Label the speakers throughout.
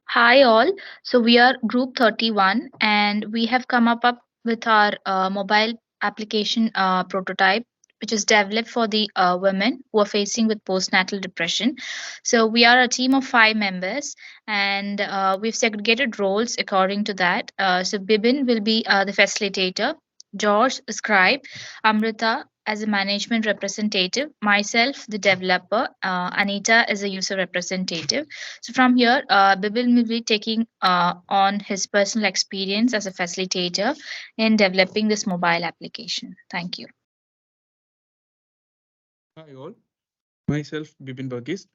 Speaker 1: Hi all. So we are group 31 and we have come up with our mobile application prototype which is developed for the women who are facing with postnatal depression. So we are a team of 5 members and we've segregated roles according to that. So Bibin will be the facilitator, George the scribe, Amrita as a management representative, myself the developer, Anita as a user representative. So from here, Bibil will be taking on his personal experience as a facilitator in developing this mobile application. Thank you.
Speaker 2: Hi all, myself Bipin Burgess,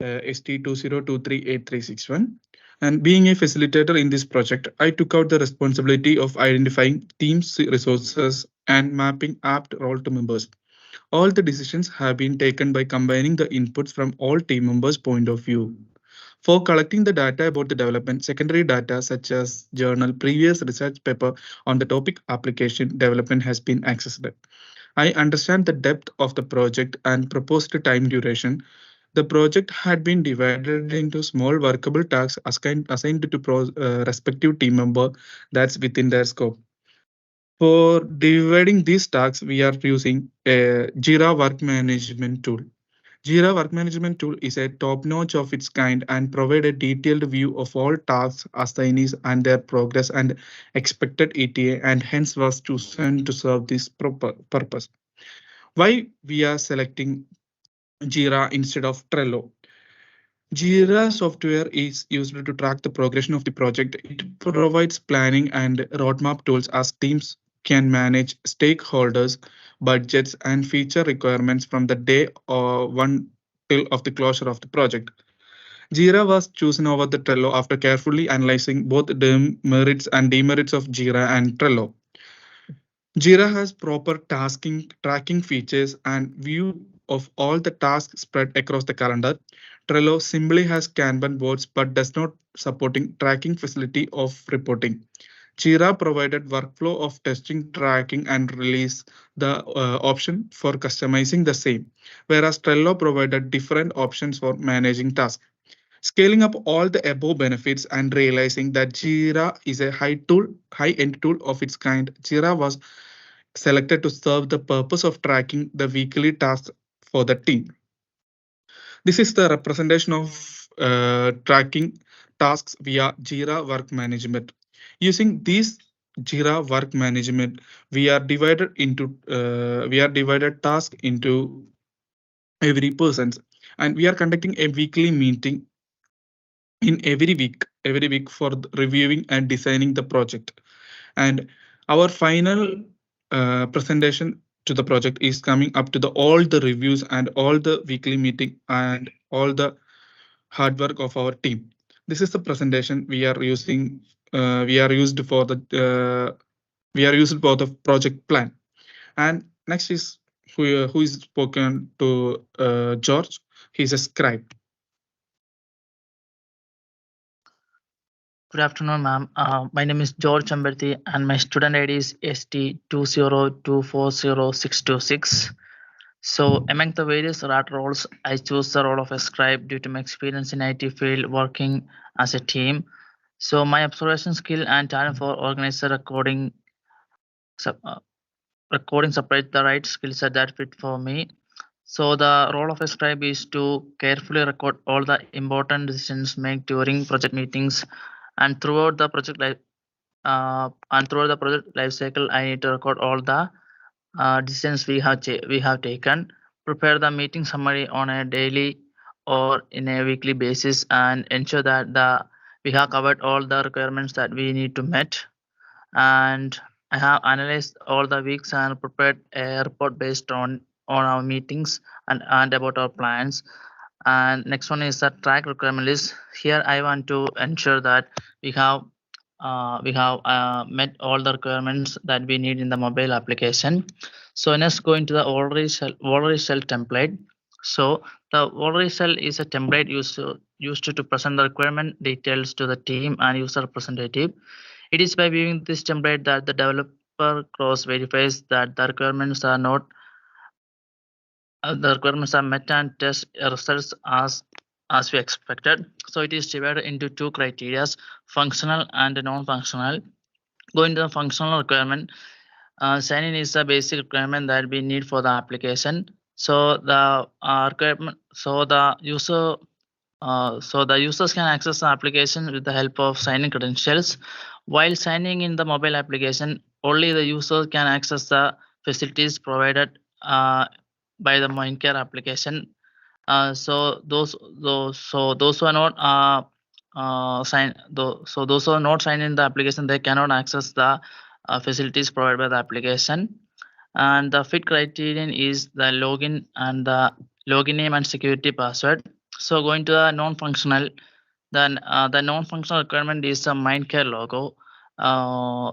Speaker 2: st20238361. And being a facilitator in this project, I took out the responsibility of identifying teams resources and mapping apt role to members. All the decisions have been taken by combining the inputs from all team members' point of view. For collecting the data about the development, secondary data such as journal, previous research paper on the topic application development has been accessed. I understand the depth of the project and proposed time duration. The project had been divided into small workable tasks assigned to respective team member that's within their scope. For dividing these tasks, we are using a Jira work management tool. Jira Work Management Tool is a top-notch of its kind and provide a detailed view of all tasks, assignees, and their progress and expected ETA, and hence was chosen to serve this purpose. Why we are selecting Jira instead of Trello? Jira software is used to track the progression of the project. It provides planning and roadmap tools as teams can manage stakeholders, budgets, and feature requirements from the day or one till of the closure of the project. Jira was chosen over the Trello after carefully analyzing both the merits and demerits of Jira and Trello. Jira has proper tasking tracking features and view of all the tasks spread across the calendar. Trello simply has Kanban boards but does not supporting tracking facility of reporting. Jira provided workflow of testing, tracking, and release the option for customizing the same, whereas Trello provided different options for managing tasks. Scaling up all the above benefits and realizing that Jira is a high-end tool of its kind, Jira was selected to serve the purpose of tracking the weekly tasks for the team. This is the representation of tracking tasks via Jira Work Management. Using these Jira Work Management, we are divided task into every person, and we are conducting a weekly meeting in every week for reviewing and designing the project. And our final presentation to the project is coming up to the all the reviews and all the weekly meeting and all the hard work of our team. This is the presentation we are using. We are used for the we are used for the project plan. And next is who is spoken to George. He's a scribe.
Speaker 3: Good afternoon, ma'am. My name is George Chamberti, and my student ID is st20240626. So, among the various rat roles, I choose the role of a scribe due to my experience in IT field working as a team. So, my observation skill and talent for organizer recording separate the right skill set that fit for me. So the role of a scribe is to carefully record all the important decisions made during project meetings and throughout the project life cycle. I need to record all the decisions we have taken, prepare the meeting summary on a daily or in a weekly basis, and ensure that the we have covered all the requirements that we need to meet. And I have analyzed all the weeks and prepared a report based on our meetings and about our plans. And next one is the track requirement list. Here I want to ensure that we have met all the requirements that we need in the mobile application. So let's go into the already shell template. So the already shell is a template used to present the requirement details to the team and user representative. It is by viewing this template that the developer cross verifies that the requirements are met and test results as as we expected. So it is divided into two criteria, functional and non-functional. Going to the functional requirement, sign-in is the basic requirement that we need for the application. So the requirement, so the users can access the application with the help of sign-in credentials. While signing in the mobile application, only the user can access the facilities provided by the Mindcare application. So those who are not those who are not signed in the application, they cannot access the facilities provided by the application. And the fit criterion is the login and the login name and security password. So going to the non-functional, then the non-functional requirement is the Mindcare logo.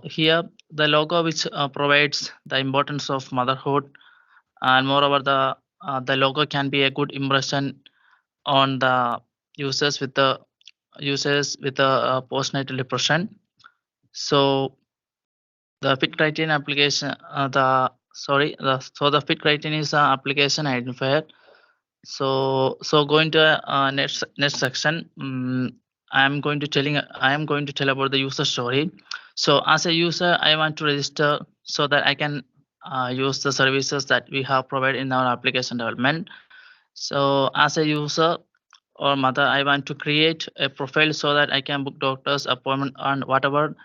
Speaker 3: Here the logo which provides the importance of motherhood, and moreover the logo can be a good impression on the users with the postnatal depression. So the fit criterion application, the fit criterion is the application identifier. So going to next section, I am going to tell about the user story. So as a user, I want to register so that I can use the services that we have provided in our application development. So as a user or mother, I want to create a profile so that I can book doctor's appointment on whatever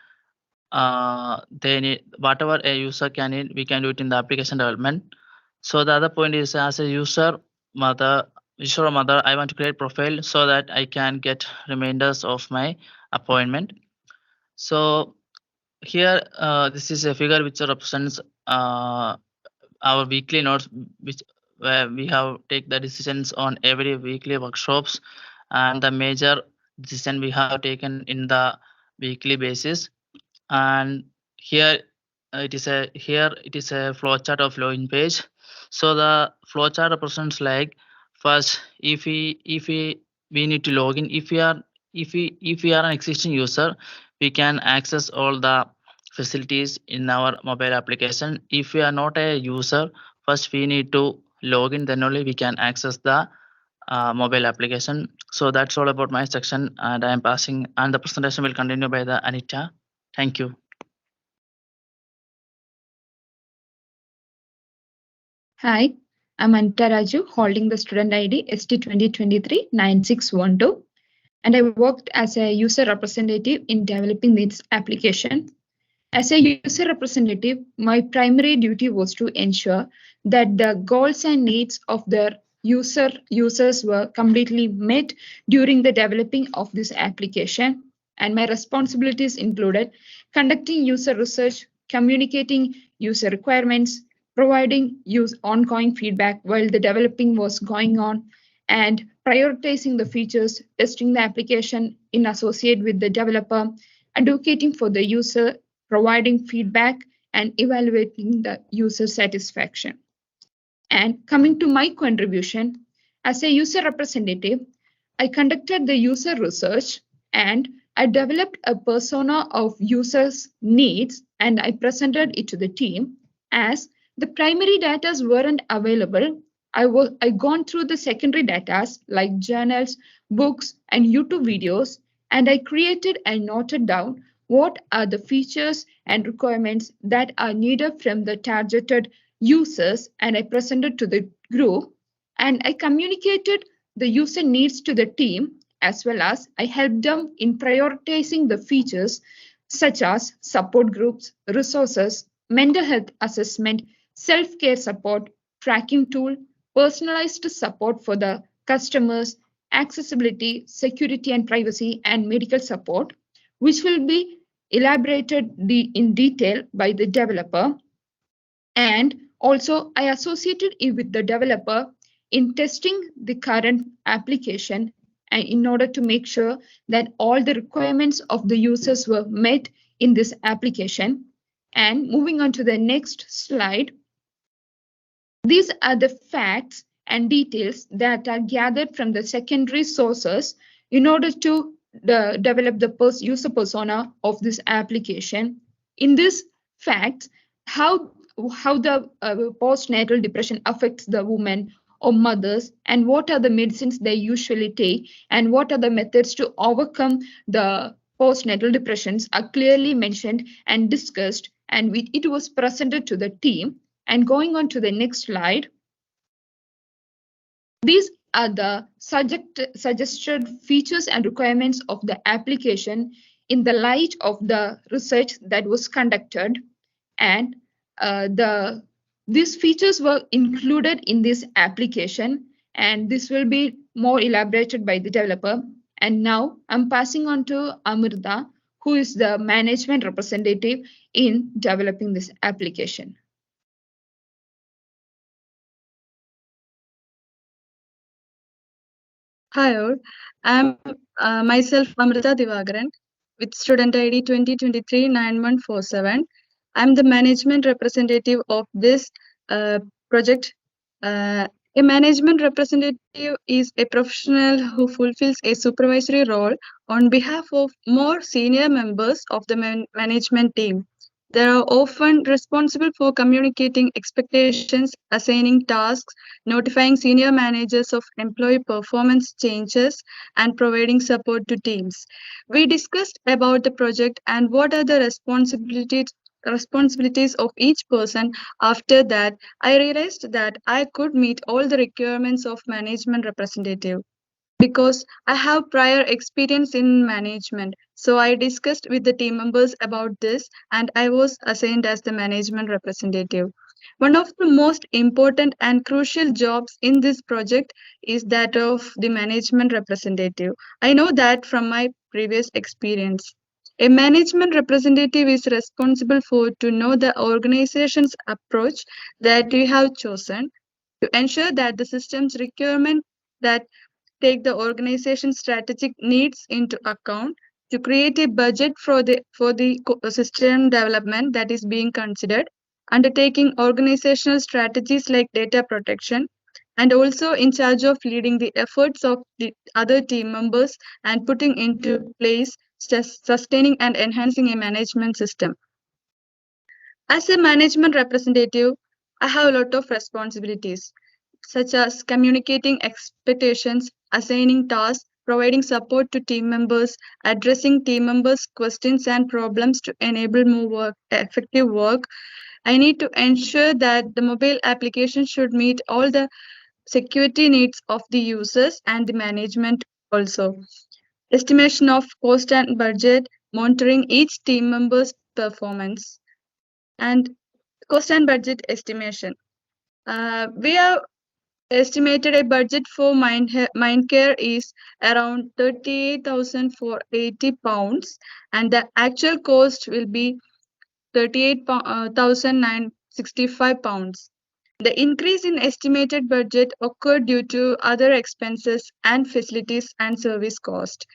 Speaker 3: they need, whatever a user can need, we can do it in the application development. So the other point is, as a user mother, I want to create profile so that I can get reminders of my appointment. So here this is a figure which represents our weekly notes, where we have take the decisions on every weekly workshops and the major decision we have taken in the weekly basis. And here it is a flowchart of login page. So the flowchart represents like, first, if we need to log in, if we are an existing user, we can access all the facilities in our mobile application. If we are not a user, first we need to log in, then only we can access the mobile application. So that's all about my section, and I am passing, and the presentation will continue by the Anita. Thank you.
Speaker 4: Hi, I'm Anita Raju, holding the student ID st20239612, and I worked as a user representative in developing this application. As a user representative, my primary duty was to ensure that the goals and needs of the users were completely met during the developing of this application. And my responsibilities included conducting user research, communicating user requirements, providing ongoing feedback while the developing was going on, and prioritizing the features, testing the application in associate with the developer, advocating for the user, providing feedback, and evaluating the user satisfaction. And coming to my contribution, as a user representative, I conducted the user research and I developed a persona of users' needs, and I presented it to the team. As the primary data weren't available, I gone through the secondary data like journals, books, and YouTube videos, and I created and noted down what are the features and requirements that are needed from the targeted users, and I presented to the group, and I communicated the user needs to the team, as well as I helped them in prioritizing the features such as support groups, resources, mental health assessment, self-care support, tracking tool, personalized support for the customers, accessibility, security and privacy, and medical support, which will be elaborated in detail by the developer. And also, I associated it with the developer in testing the current application, and in order to make sure that all the requirements of the users were met in this application. And moving on to the next slide, these are the facts and details that are gathered from the secondary sources in order to develop the user persona of this application. In this facts, how the postnatal depression affects the woman, or mothers, and what are the medicines they usually take, and what are the methods to overcome the postnatal depressions are clearly mentioned and discussed, and it was presented to the team. And going on to the next slide, these are the suggested features and requirements of the application in the light of the research that was conducted. And these features were included in this application, and this will be more elaborated by the developer. And now I'm passing on to Amrita, who is the management representative in developing this application.
Speaker 5: Hi all, I'm myself Amrita Divagaran with student ID 20239147. I'm the management representative of this project. A management representative is a professional who fulfills a supervisory role on behalf of more senior members of the management team. They are often responsible for communicating expectations, assigning tasks, notifying senior managers of employee performance changes, and providing support to teams. We discussed about the project and what are the responsibilities of each person. After that, I realized that I could meet all the requirements of management representative because I have prior experience in management. So I discussed with the team members about this and I was assigned as the management representative. One of the most important and crucial jobs in this project is that of the management representative. I know that from my previous experience. A management representative is responsible for to know the organization's approach that we have chosen to ensure that the system's requirement that take the organization's strategic needs into account, to create a budget for the system development that is being considered, undertaking organizational strategies like data protection, and also in charge of leading the efforts of the other team members and putting into place sustaining and enhancing a management system. As a management representative, I have a lot of responsibilities, such as communicating expectations, assigning tasks, providing support to team members, addressing team members' questions and problems to enable more effective work. I need to ensure that the mobile application should meet all the security needs of the users and the management also. Estimation of cost and budget, monitoring each team member's performance, and cost and budget estimation. We have estimated a budget for Mindcare is around 38,480 pounds, and the actual cost will be 38,965 pounds. The increase in estimated budget occurred due to other expenses and facilities and service cost.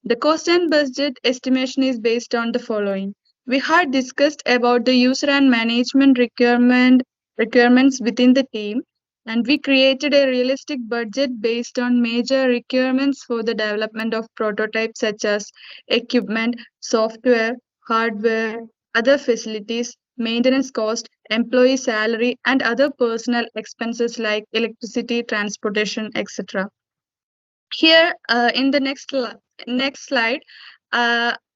Speaker 5: The cost and budget estimation is based on the following. We had discussed about the user and management requirements within the team, and we created a realistic budget based on major requirements for the development of prototypes such as equipment, software, hardware, other facilities, maintenance cost, employee salary, and other personal expenses like electricity, transportation, etc. Here, in the next slide,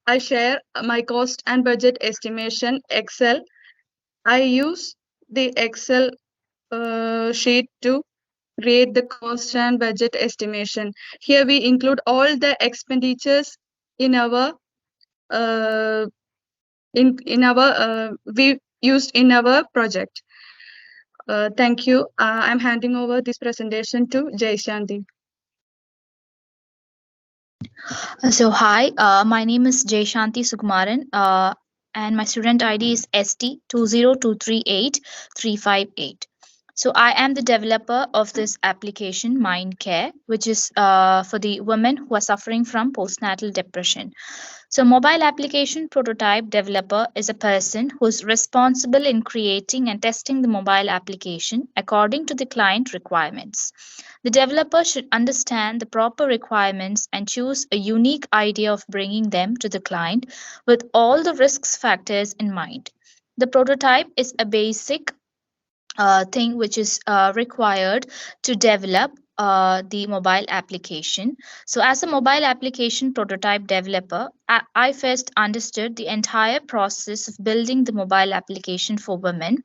Speaker 5: I share my cost and budget estimation Excel. I use the Excel sheet to create the cost and budget estimation. Here we include all the expenditures in our we used in our project. Thank you. I'm handing over this presentation to Jay Shanti.
Speaker 1: So hi, my name is Jay Shanti Sukumaran, and my student ID is st20238358. So I am the developer of this application, Mindcare, which is for the women who are suffering from postnatal depression. So mobile application prototype developer is a person who is responsible in creating and testing the mobile application according to the client requirements. The developer should understand the proper requirements and choose a unique idea of bringing them to the client with all the risks factors in mind. The prototype is a basic thing which is required to develop the mobile application. So, as a mobile application prototype developer, I first understood the entire process of building the mobile application for women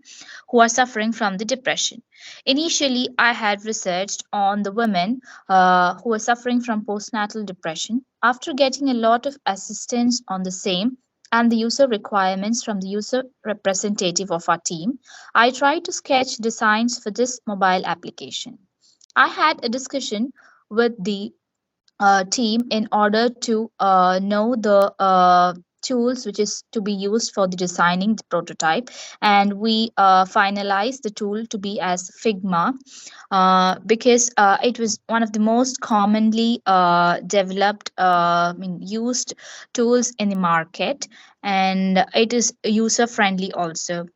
Speaker 1: who are suffering from the depression. Initially, I had researched on the women who are suffering from postnatal depression. After getting a lot of assistance on the same and the user requirements from the user representative of our team, I tried to sketch designs for this mobile application. I had a discussion with the team in order to know the tools which is to be used for the designing the prototype, and we finalized the tool to be as Figma, because it was one of the most commonly developed used tools in the market, and it is user friendly also.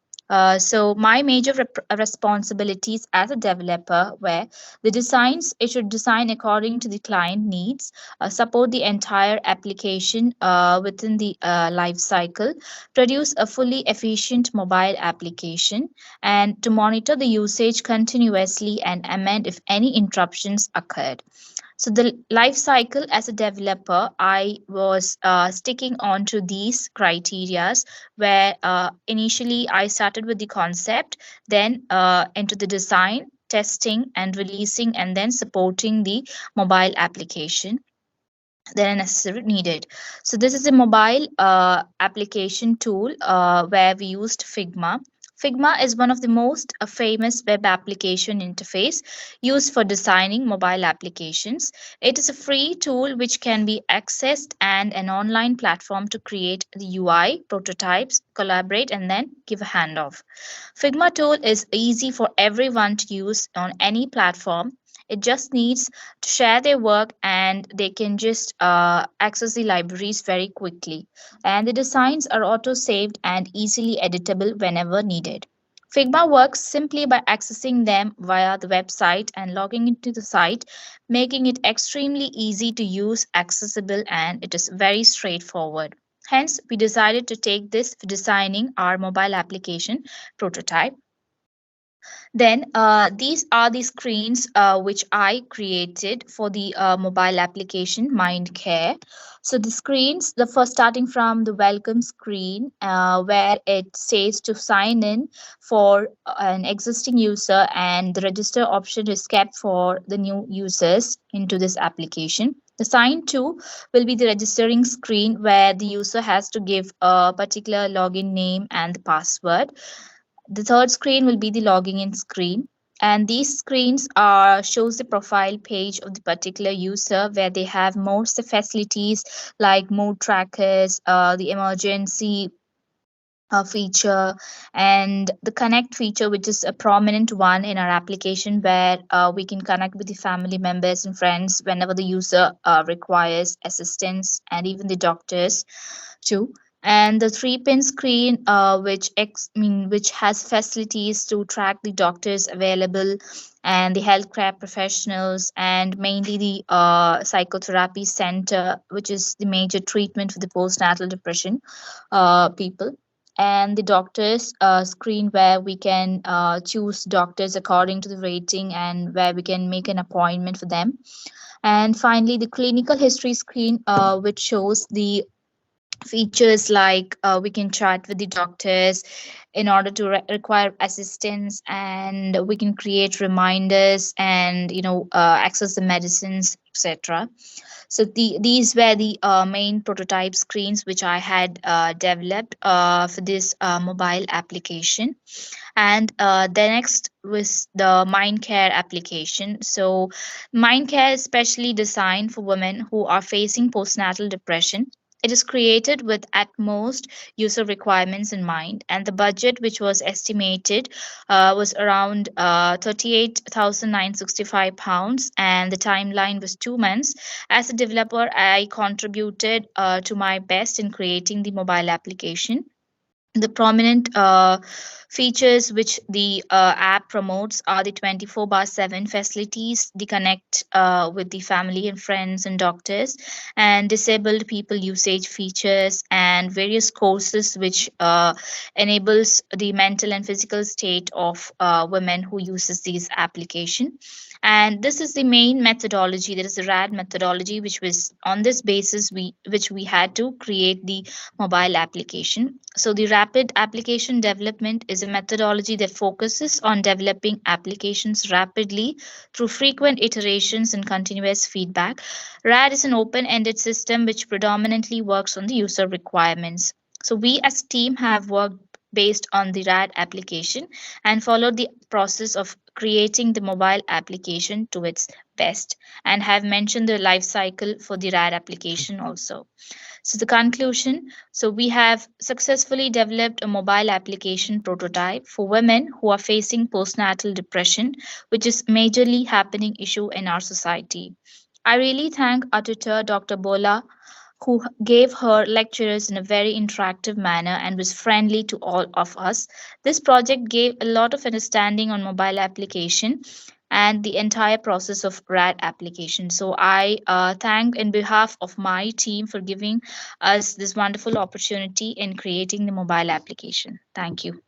Speaker 1: So my major responsibilities as a developer were the designs. It should design according to the client needs, support the entire application within the life cycle, produce a fully efficient mobile application, and to monitor the usage continuously and amend if any interruptions occurred. So the life cycle as a developer, I was sticking on to these criterias, where initially I started with the concept, then into the design, testing and releasing, and then supporting the mobile application that are necessary needed. So this is a mobile application tool where we used Figma. Figma is one of the most famous web application interface used for designing mobile applications. It is a free tool which can be accessed and an online platform to create the UI, prototypes, collaborate, and then give a handoff. Figma tool is easy for everyone to use on any platform. It just needs to share their work and they can just access the libraries very quickly. And the designs are auto saved and easily editable whenever needed. Figma works simply by accessing them via the website and logging into the site, making it extremely easy to use, accessible, and it is very straightforward. Hence, we decided to take this for designing our mobile application prototype. Then these are the screens which I created for the mobile application Mind Care. So the screens, the first starting from the welcome screen, where it says to sign in for an existing user, and the register option is kept for the new users into this application. The sign to will be the registering screen where the user has to give a particular login name and the password. The third screen will be the logging in screen, and these screens are shows the profile page of the particular user, where they have most the facilities like mood trackers, the emergency feature, and the connect feature, which is a prominent one in our application, where we can connect with the family members and friends whenever the user requires assistance, and even the doctors too. And the 3-pin screen, which has facilities to track the doctors available and the healthcare professionals, and mainly the psychotherapy center, which is the major treatment for the postnatal depression people. And the doctors screen, where we can choose doctors according to the rating and where we can make an appointment for them. And finally, the clinical history screen, which shows the features like we can chat with the doctors in order to require assistance, and we can create reminders and access the medicines, etc. So these were the main prototype screens which I had developed for this mobile application. And the next was the Mind Care application. So Mind Care is specially designed for women who are facing postnatal depression. It is created with at most user requirements in mind, and the budget which was estimated was around £38,965, and the timeline was 2 months. As a developer, I contributed to my best in creating the mobile application. The prominent Features which the app promotes are the 24/7 facilities, the connect with the family and friends and doctors, and disabled people usage features, and various courses which enables the mental and physical state of women who uses these application. And this is the main methodology. There is a rad methodology which was on this basis we had to create the mobile application. So the rapid application development is a methodology that focuses on developing applications rapidly through frequent iterations and continuous feedback. RAD is an open-ended system which predominantly works on the user requirements. So we as team have worked based on the RAD application and followed the process of creating the mobile application to its best, and have mentioned the life cycle for the RAD application also. So the conclusion, so we have successfully developed a mobile application prototype for women who are facing postnatal depression, which is majorly happening issue in our society. I really thank our tutor, Dr. Bola, who gave her lectures in a very interactive manner and was friendly to all of us. This project gave a lot of understanding on mobile application and the entire process of RAD application. So I thank in behalf of my team for giving us this wonderful opportunity in creating the mobile application. Thank you.